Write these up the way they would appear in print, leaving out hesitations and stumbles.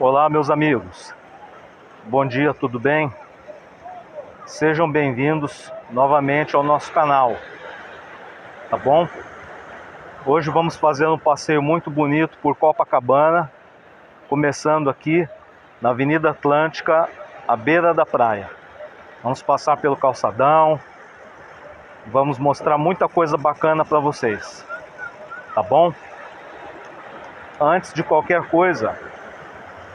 Olá, meus amigos. Bom dia, tudo bem? Sejam bem-vindos novamente ao nosso canal, tá bom? Hoje vamos fazer um passeio muito bonito por Copacabana, começando aqui na Avenida Atlântica, à beira da praia. Vamos passar pelo calçadão, vamos mostrar muita coisa bacana para vocês, tá bom? Antes de qualquer coisa,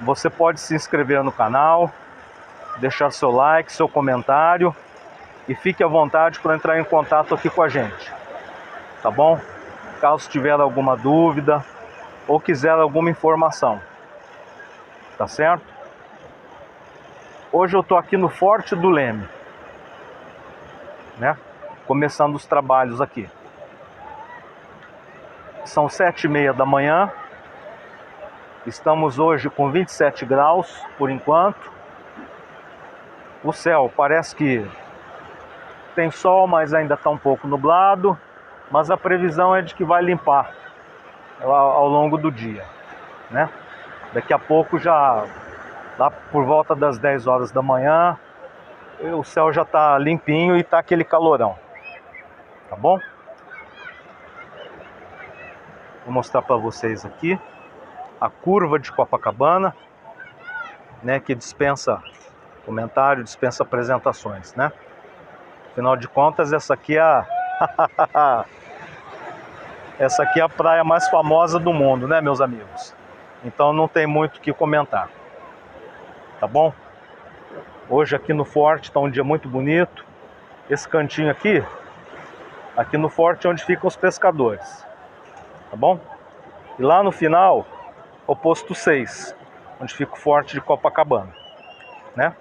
você pode se inscrever no canal, deixar seu like, seu comentário e fique à vontade para entrar em contato aqui com a gente, tá bom? Caso tiver alguma dúvida ou quiser alguma informação, tá certo? Hoje eu tô aqui no Forte do Leme, né? Começando os trabalhos aqui. São 7h30 da manhã. Estamos hoje com 27 graus por enquanto. O céu parece que tem sol, mas ainda está um pouco nublado. Mas a previsão é de que vai limpar ao longo do dia, né? Daqui a pouco, já lá por volta das 10 horas da manhã, o céu já está limpinho e está aquele calorão, tá bom? Vou mostrar para vocês aqui a curva de Copacabana, né, que dispensa comentário, dispensa apresentações, né? Afinal de contas, essa aqui é essa aqui é a praia mais famosa do mundo, né, meus amigos? Então não tem muito o que comentar, tá bom? Hoje aqui no Forte está um dia muito bonito. Esse cantinho aqui no Forte é onde ficam os pescadores, tá bom? E lá no final, o posto 6, onde fica o Forte de Copacabana, né?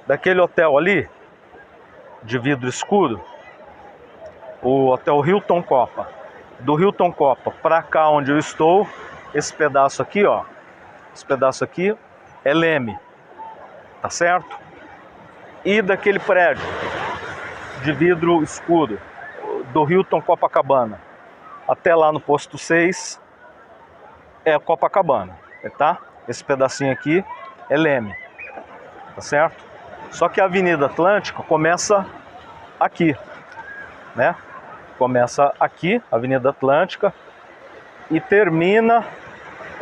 Daquele hotel ali, de vidro escuro, o Hotel Hilton Copa. Do Hilton Copa para cá onde eu estou, esse pedaço aqui, ó, esse pedaço aqui é Leme, tá certo? E daquele prédio de vidro escuro do Hilton Copacabana até lá no posto 6 é Copacabana, tá? Esse pedacinho aqui é Leme, tá certo? Só que a Avenida Atlântica começa aqui, né? Começa aqui, Avenida Atlântica, e termina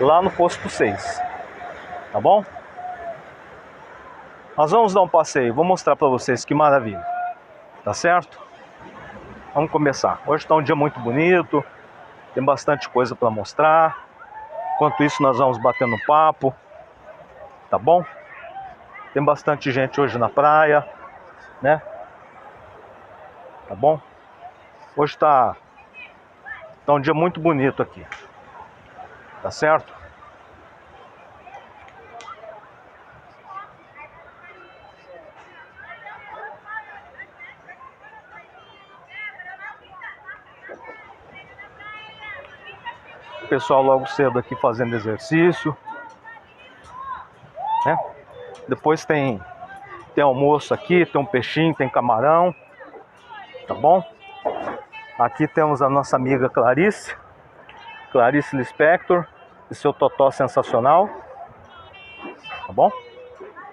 lá no posto 6, tá bom? Nós vamos dar um passeio, vou mostrar para vocês que maravilha, tá certo? Vamos começar. Hoje está um dia muito bonito, tem bastante coisa para mostrar. Enquanto isso, nós vamos batendo um papo, tá bom? Tem bastante gente hoje na praia, né? Tá bom? Hoje tá um dia muito bonito aqui, tá certo? O pessoal logo cedo aqui fazendo exercício, né? Depois tem almoço aqui, tem um peixinho, tem camarão, tá bom? Aqui temos a nossa amiga Clarice Lispector e seu totó sensacional, tá bom?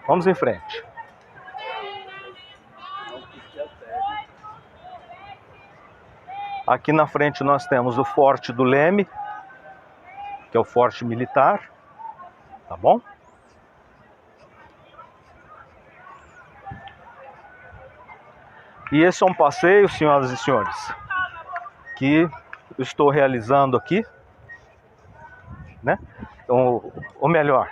Vamos em frente. Aqui na frente nós temos o Forte do Leme, que é o Forte Militar, tá bom? E esse é um passeio, senhoras e senhores, que eu estou realizando aqui, né? Ou melhor,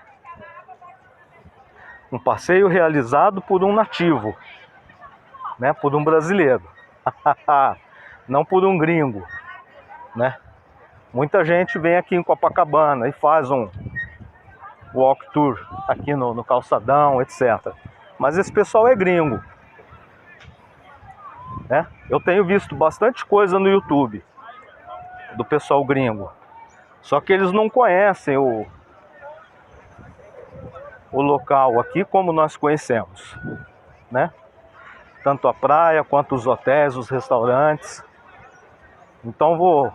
um passeio realizado por um nativo, né? Por um brasileiro, não por um gringo, né? Muita gente vem aqui em Copacabana e faz um walk tour aqui no calçadão, etc. Mas esse pessoal é gringo, né? Eu tenho visto bastante coisa no YouTube do pessoal gringo, só que eles não conhecem o local aqui como nós conhecemos, né? Tanto a praia quanto os hotéis, os restaurantes. Então vou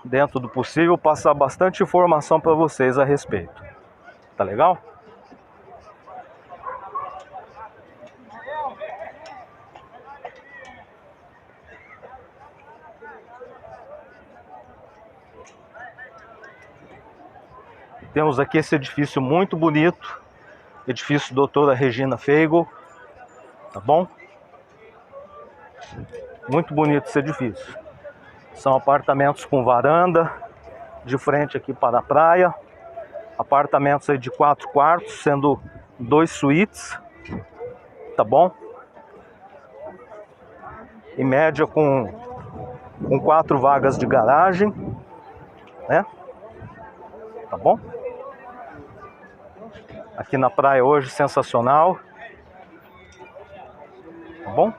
dentro do possível, passar bastante informação para vocês a respeito. Tá legal? Temos aqui esse edifício muito bonito, edifício Doutora Regina Feigo, tá bom? Muito bonito esse edifício. São apartamentos com varanda, de frente aqui para a praia. Apartamentos aí de 4 quartos, sendo 2 suítes, tá bom? Em média com 4 vagas de garagem, né? Tá bom? Aqui na praia hoje, sensacional. Tá bom?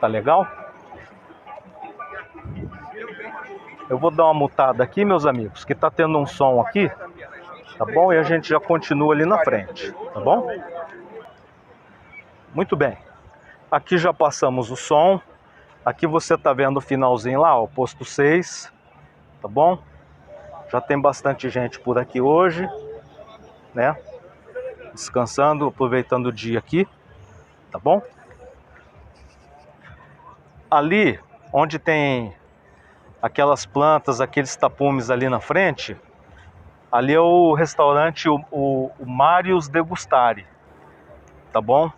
Tá legal? Eu vou dar uma mutada aqui, meus amigos, que tá tendo um som aqui, tá bom? E a gente já continua ali na frente, tá bom? Muito bem. Aqui já passamos o som. Aqui você tá vendo o finalzinho lá, ó, posto 6, tá bom? Já tem bastante gente por aqui hoje, né? Descansando, aproveitando o dia aqui, tá bom? Ali, onde tem aquelas plantas, aqueles tapumes ali na frente, ali é o restaurante, o Marius Degustari, tá bom?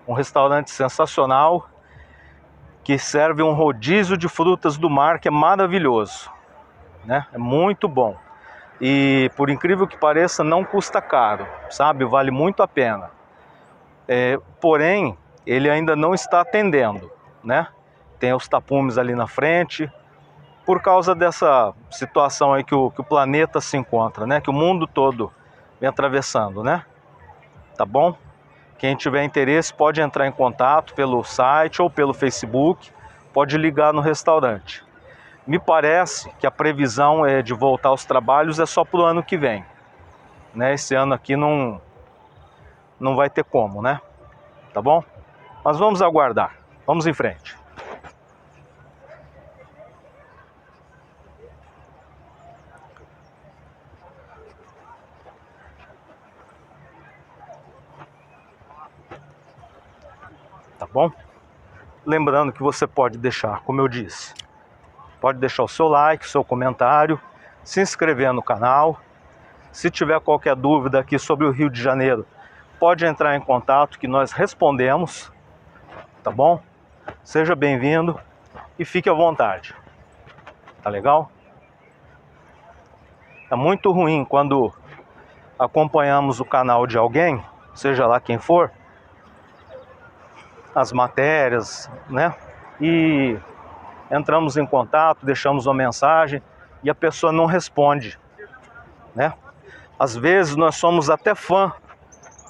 Um restaurante sensacional, que serve um rodízio de frutas do mar, que é maravilhoso, né? É muito bom. E por incrível que pareça, não custa caro, sabe? Vale muito a pena. Porém, ele ainda não está atendendo, né? Tem os tapumes ali na frente, por causa dessa situação aí que o planeta se encontra, né? Que o mundo todo vem atravessando, né? Tá bom? Quem tiver interesse pode entrar em contato pelo site ou pelo Facebook, pode ligar no restaurante. Me parece que a previsão de voltar aos trabalhos é só para o ano que vem, né? Esse ano aqui não vai ter como, né? Tá bom? Mas vamos aguardar. Vamos em frente. Tá bom? Lembrando que você pode deixar, como eu disse, pode deixar o seu like, seu comentário, se inscrever no canal. Se tiver qualquer dúvida aqui sobre o Rio de Janeiro, pode entrar em contato que nós respondemos, tá bom? Seja bem-vindo e fique à vontade, tá legal? É muito ruim quando acompanhamos o canal de alguém, seja lá quem for, as matérias, né? E entramos em contato, deixamos uma mensagem e a pessoa não responde, né? Às vezes nós somos até fã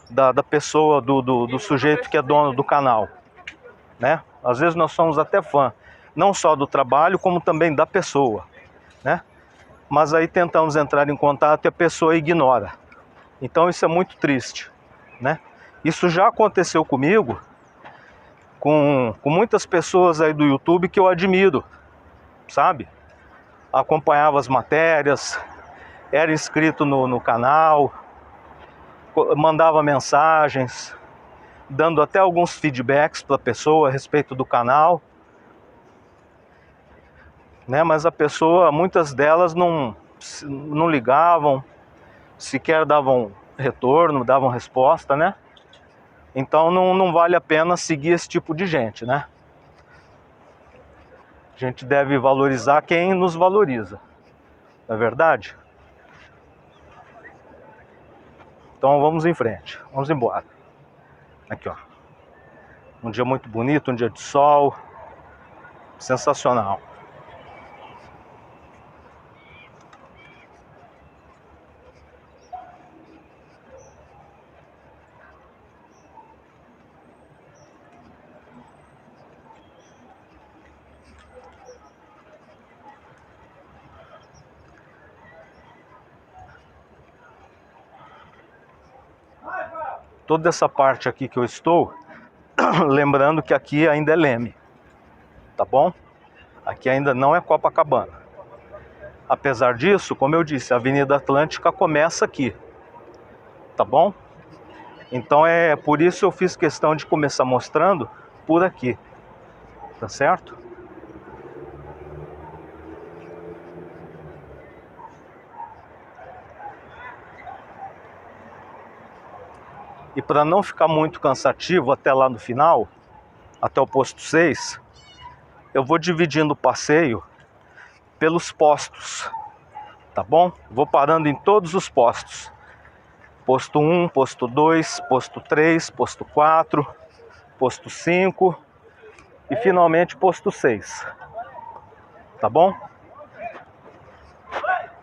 da pessoa, do sujeito que é dono do canal, né? Às vezes nós somos até fã, não só do trabalho, como também da pessoa, né? Mas aí tentamos entrar em contato e a pessoa ignora. Então isso é muito triste, né? Isso já aconteceu comigo, com muitas pessoas aí do YouTube que eu admiro, sabe? Acompanhava as matérias, era inscrito no canal, mandava mensagens, dando até alguns feedbacks para a pessoa a respeito do canal, né? Mas a pessoa, muitas delas não ligavam, sequer davam retorno, davam resposta, né? Então não vale a pena seguir esse tipo de gente, né? A gente deve valorizar quem nos valoriza, não é verdade? Então vamos em frente, vamos embora. Aqui, ó. Um dia muito bonito, um dia de sol, sensacional. Toda essa parte aqui que eu estou, lembrando que aqui ainda é Leme, tá bom? Aqui ainda não é Copacabana. Apesar disso, como eu disse, a Avenida Atlântica começa aqui, tá bom? Então é por isso eu fiz questão de começar mostrando por aqui, tá certo? E para não ficar muito cansativo até lá no final, até o posto 6, eu vou dividindo o passeio pelos postos, tá bom? Vou parando em todos os postos. Posto 1, posto 2, posto 3, posto 4, posto 5 e finalmente posto 6, tá bom?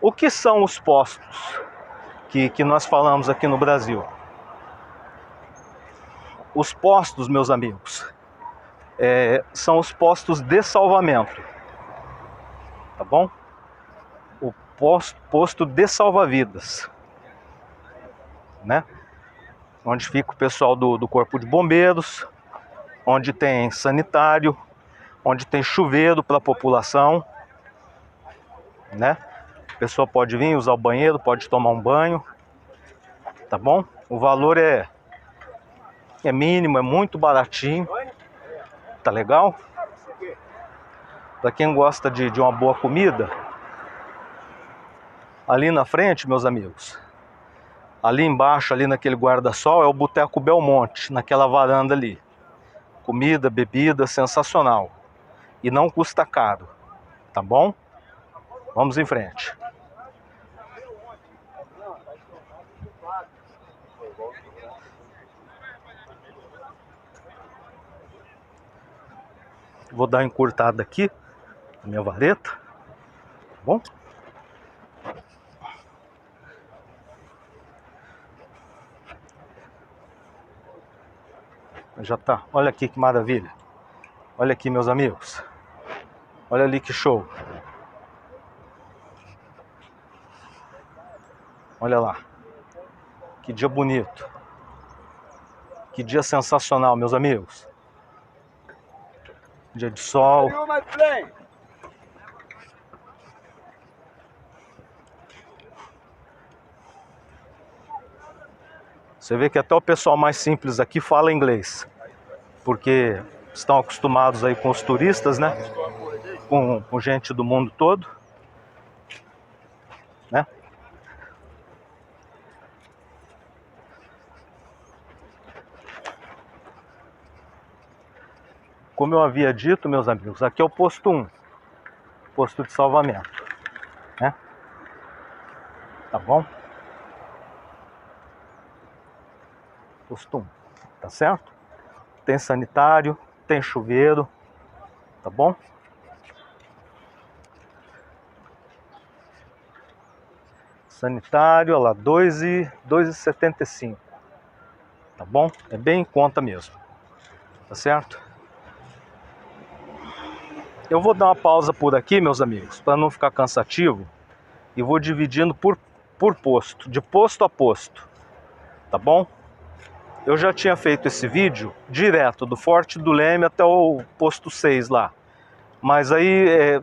O que são os postos que nós falamos aqui no Brasil? Os postos, meus amigos, são os postos de salvamento, tá bom? O posto de salva-vidas, né? Onde fica o pessoal do Corpo de Bombeiros, onde tem sanitário, onde tem chuveiro para a população, né? A pessoa pode vir usar o banheiro, pode tomar um banho, tá bom? O valor é mínimo, é muito baratinho, tá legal? Para quem gosta de uma boa comida, ali na frente, meus amigos, ali embaixo, ali naquele guarda-sol, é o Boteco Belmonte, naquela varanda ali. Comida, bebida, sensacional. E não custa caro, tá bom? Vamos em frente. Vou dar uma encurtada aqui na minha vareta, tá bom? Já tá. Olha aqui que maravilha. Olha aqui, meus amigos. Olha ali que show. Olha lá. Que dia bonito. Que dia sensacional, meus amigos. Dia de sol. Você vê que até o pessoal mais simples aqui fala inglês, porque estão acostumados aí com os turistas, né? Com gente do mundo todo, né? Como eu havia dito, meus amigos, aqui é o posto 1, posto de salvamento, né? Tá bom? Posto 1, tá certo? Tem sanitário, tem chuveiro, tá bom? Sanitário, olha lá, 2,75, tá bom? É bem em conta mesmo, tá certo? Eu vou dar uma pausa por aqui, meus amigos, para não ficar cansativo, e vou dividindo por posto, de posto a posto, tá bom? Eu já tinha feito esse vídeo direto do Forte do Leme até o posto 6 lá, mas aí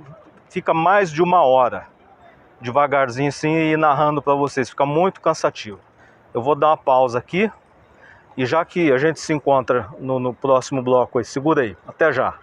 fica mais de 1 hora, devagarzinho assim, e narrando para vocês, fica muito cansativo. Eu vou dar uma pausa aqui, e já que a gente se encontra no próximo bloco aí, segura aí, até já.